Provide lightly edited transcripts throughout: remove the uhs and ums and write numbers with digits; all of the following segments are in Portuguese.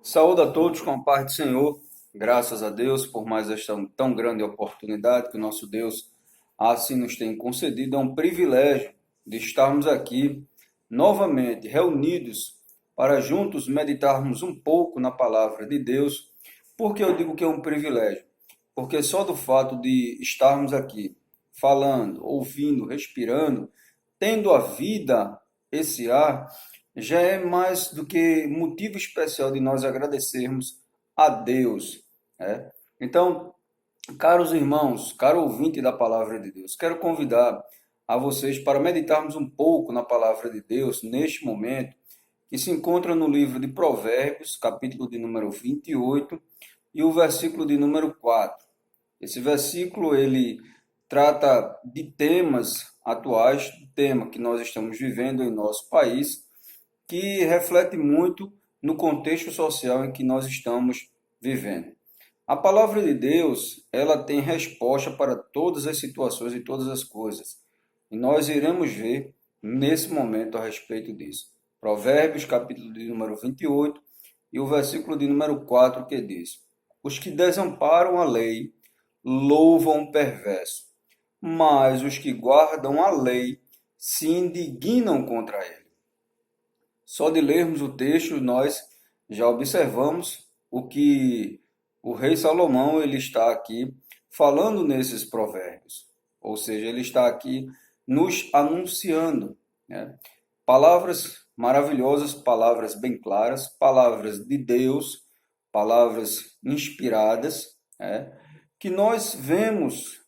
Saúde a todos com a paz do Senhor. Graças a Deus por mais esta tão grande oportunidade que o nosso Deus assim nos tem concedido. É um privilégio de estarmos aqui novamente reunidos para juntos meditarmos um pouco na palavra de Deus. Por que eu digo que é um privilégio? Porque só do fato de estarmos aqui falando, ouvindo, respirando, tendo a vida, esse ar, já é mais do que motivo especial de nós agradecermos a Deus, né? Então, caros irmãos, caro ouvinte da palavra de Deus, quero convidar a vocês para meditarmos um pouco na palavra de Deus neste momento, que se encontra no livro de Provérbios, capítulo de número 28 e o versículo de número 4. Esse versículo ele trata de temas atuais, do tema que nós estamos vivendo em nosso país, que reflete muito no contexto social em que nós estamos vivendo. A palavra de Deus, ela tem resposta para todas as situações e todas as coisas. E nós iremos ver nesse momento a respeito disso. Provérbios, capítulo de número 28 e o versículo de número 4 que diz: Os que desamparam a lei louvam o perverso, mas os que guardam a lei se indignam contra ele. Só de lermos o texto, nós já observamos o que o rei Salomão ele está aqui falando nesses provérbios. Ou seja, ele está aqui nos anunciando, né? Palavras maravilhosas, palavras bem claras, palavras de Deus, palavras inspiradas, né? Que nós vemos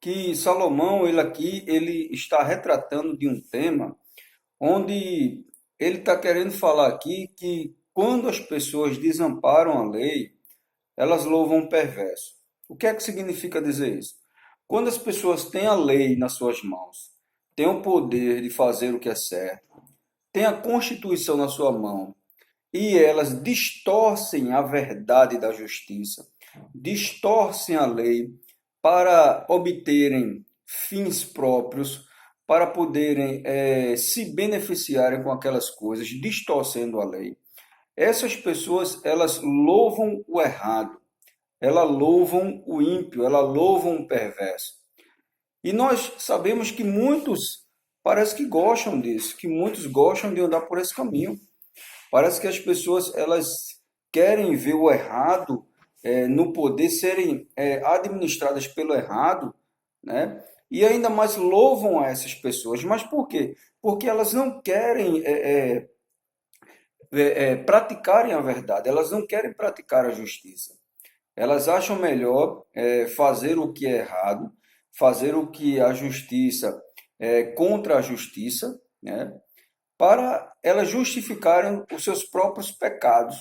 que Salomão ele está retratando de um tema onde ele está querendo falar aqui que quando as pessoas desamparam a lei, elas louvam o perverso. O que é que significa dizer isso? Quando as pessoas têm a lei nas suas mãos, têm o poder de fazer o que é certo, têm a Constituição na sua mão, e elas distorcem a verdade da justiça, distorcem a lei para obterem fins próprios, para poderem se beneficiarem com aquelas coisas, distorcendo a lei. Essas pessoas, elas louvam o errado, elas louvam o ímpio, elas louvam o perverso. E nós sabemos que muitos parece que gostam disso, que muitos gostam de andar por esse caminho. Parece que as pessoas elas querem ver o errado no poder serem administradas pelo errado, né? E ainda mais louvam a essas pessoas. Mas por quê? Porque elas não querem praticarem a verdade, elas não querem praticar a justiça. Elas acham melhor fazer o que é errado, fazer o que a justiça é contra a justiça, né? Para elas justificarem os seus próprios pecados,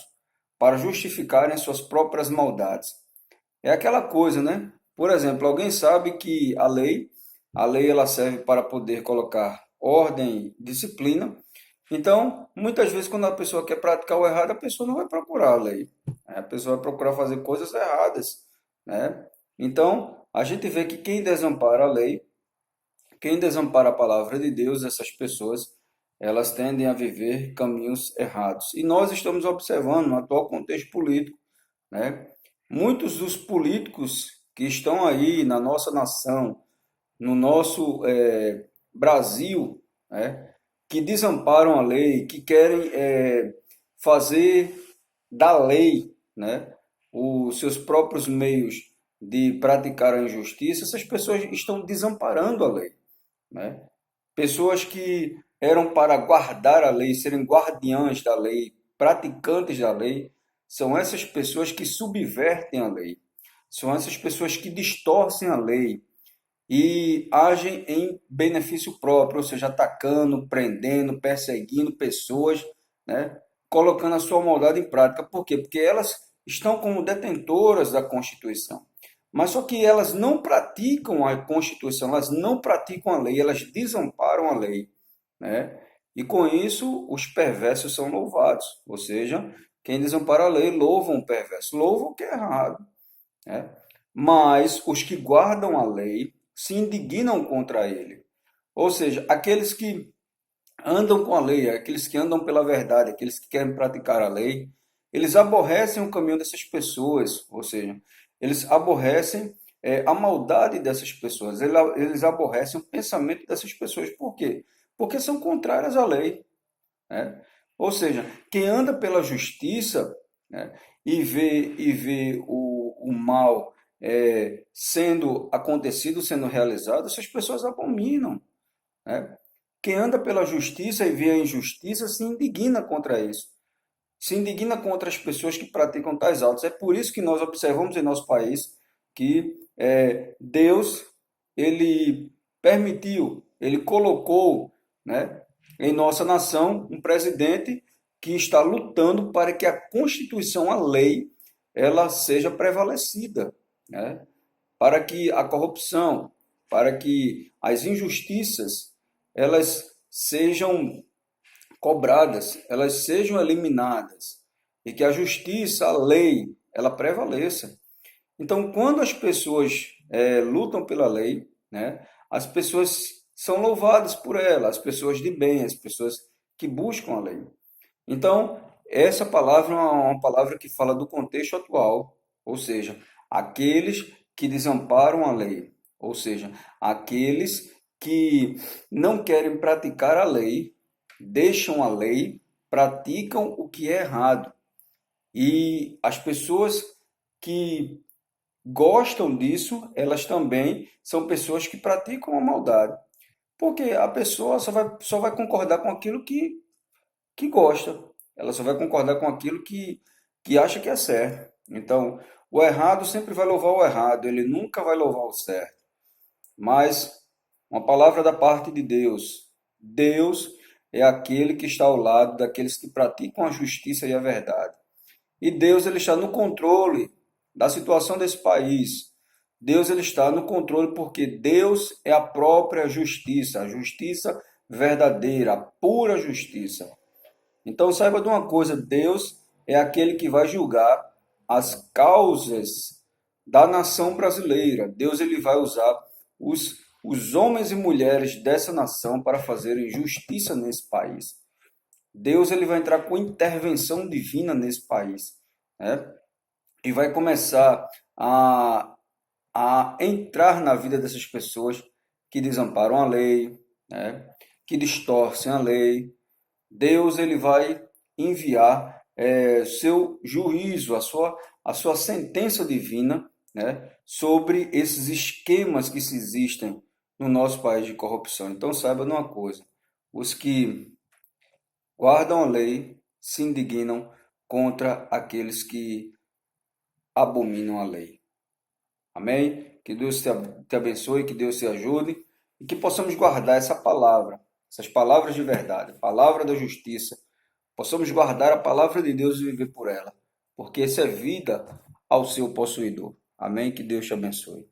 para justificarem suas próprias maldades. É aquela coisa, né? Por exemplo, alguém sabe que a lei ela serve para poder colocar ordem, disciplina. Então, muitas vezes quando a pessoa quer praticar o errado, a pessoa não vai procurar a lei, né? A pessoa vai procurar fazer coisas erradas, né? Então, a gente vê que quem desampara a lei, quem desampara a palavra de Deus, essas pessoas, elas tendem a viver caminhos errados. E nós estamos observando no atual contexto político, né? Muitos dos políticos que estão aí na nossa nação, no nosso Brasil, né? Que desamparam a lei, que querem fazer da lei, né? Os seus próprios meios de praticar a injustiça, essas pessoas estão desamparando a lei, né? Pessoas que eram para guardar a lei, serem guardiães da lei, praticantes da lei, são essas pessoas que subvertem a lei, são essas pessoas que distorcem a lei e agem em benefício próprio, ou seja, atacando, prendendo, perseguindo pessoas, né? Colocando a sua maldade em prática. Por quê? Porque elas estão como detentoras da Constituição. Mas só que elas não praticam a Constituição, elas não praticam a lei, elas desamparam a lei, né? E com isso os perversos são louvados, ou seja, quem desampara a lei louvam o perverso, louvam o que é errado, né? Mas os que guardam a lei se indignam contra ele. Ou seja, aqueles que andam com a lei, aqueles que andam pela verdade, aqueles que querem praticar a lei, eles aborrecem o caminho dessas pessoas, ou seja, eles aborrecem a maldade dessas pessoas, eles aborrecem o pensamento dessas pessoas. Por quê? Porque são contrárias à lei, né? Ou seja, quem anda pela justiça, né, e vê o mal sendo acontecido, sendo realizado, essas pessoas abominam, né? Quem anda pela justiça e vê a injustiça se indigna contra isso, se indigna contra as pessoas que praticam tais atos. É por isso que nós observamos em nosso país que Deus, ele permitiu, ele colocou, né, em nossa nação um presidente que está lutando para que a Constituição, a lei, ela seja prevalecida, né, para que a corrupção, para que as injustiças, elas sejam cobradas, elas sejam eliminadas e que a justiça, a lei, ela prevaleça. Então, quando as pessoas lutam pela lei, né, as pessoas são louvadas por ela, as pessoas de bem, as pessoas que buscam a lei. Então, essa palavra é uma palavra que fala do contexto atual, ou seja, aqueles que desamparam a lei, ou seja, aqueles que não querem praticar a lei, deixam a lei, praticam o que é errado. E as pessoas que gostam disso, elas também são pessoas que praticam a maldade. Porque a pessoa só vai concordar com aquilo que gosta. Ela só vai concordar com aquilo que acha que é certo. Então, o errado sempre vai louvar o errado, ele nunca vai louvar o certo. Mas uma palavra da parte de Deus. Deus é aquele que está ao lado daqueles que praticam a justiça e a verdade. E Deus ele está no controle da situação desse país. Deus ele está no controle porque Deus é a própria justiça, a justiça verdadeira, a pura justiça. Então saiba de uma coisa, Deus é aquele que vai julgar as causas da nação brasileira. Deus ele vai usar os homens e mulheres dessa nação para fazerem justiça nesse país. Deus ele vai entrar com intervenção divina nesse país, né? E vai começar a entrar na vida dessas pessoas que desamparam a lei, né? Que distorcem a lei. Deus ele vai enviar seu juízo, a sua sentença divina, né, sobre esses esquemas que se existem no nosso país de corrupção. Então saiba de uma coisa, os que guardam a lei se indignam contra aqueles que abominam a lei. Amém? Que Deus te abençoe, que Deus te ajude e que possamos guardar essa palavra, essas palavras de verdade, a palavra da justiça. Possamos guardar a palavra de Deus e viver por ela, porque essa é vida ao seu possuidor. Amém? Que Deus te abençoe.